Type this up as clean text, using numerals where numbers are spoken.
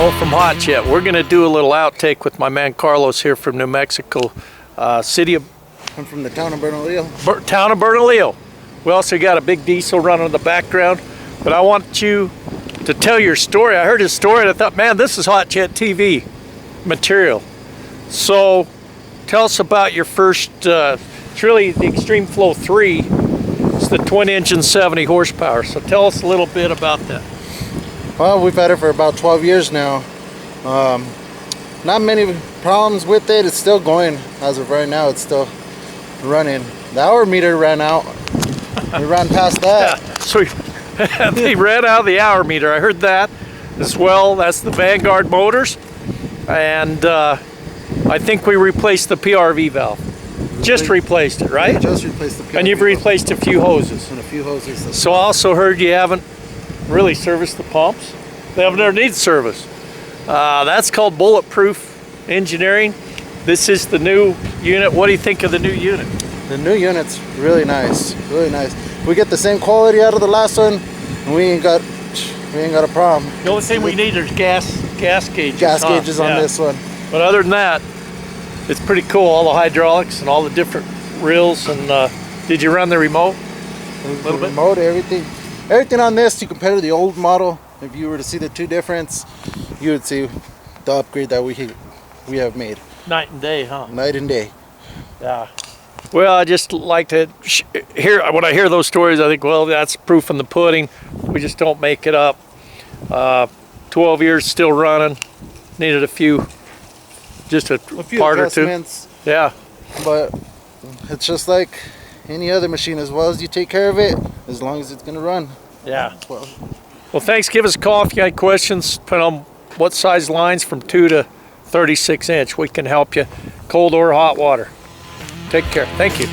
both from Hot Jet. We're going to do a little outtake with my man Carlos here from New Mexico, city of... I'm from the town of Bernalillo. Town of Bernalillo. We also got a big diesel running in the background, but I want you to tell your story. I heard his story and I thought, man, this is Hot Jet TV material. So tell us about your first, it's really the Extreme Flow 3. It's the twin engine 70 horsepower. So tell us a little bit about that. Well, we've had it for about 12 years now. Not many problems with it. It's still going as of right now. It's still running. The hour meter ran out. We ran past that. Yeah, so they ran out of the hour meter. I heard that as well. That's the Vanguard motors. And I think we replaced the PRV valve. Just replaced it, right? Yeah, just replaced the PRV and you've valve. replaced a few hoses. And a few hoses. So I also heard you haven't really serviced the pumps. They haven't ever needed service. That's called bulletproof engineering. This is the new unit. What do you think of the new unit? The new unit's really nice, really nice. We get the same quality out of the last one, and we ain't got a problem. The only thing we need is gas gauges. Gas gauges on this one. But other than that, it's pretty cool. All the hydraulics and all the different reels. And did you run the remote? The remote, everything on this. You compare to the old model. If you were to see the two difference, you would see the upgrade that we have made. Night and day, huh? Night and day. Yeah. Well, I just like to hear, when I hear those stories, I think, well, that's proof in the pudding. We just don't make it up. 12 years still running. Needed a few part or two. Yeah. But it's just like any other machine. As well as you take care of it, as long as it's going to run. Yeah. Well, thanks. Give us a call if you got questions. Depending on what size lines from 2 to 36 inch. We can help you. Cold or hot water. Take care. Thank you.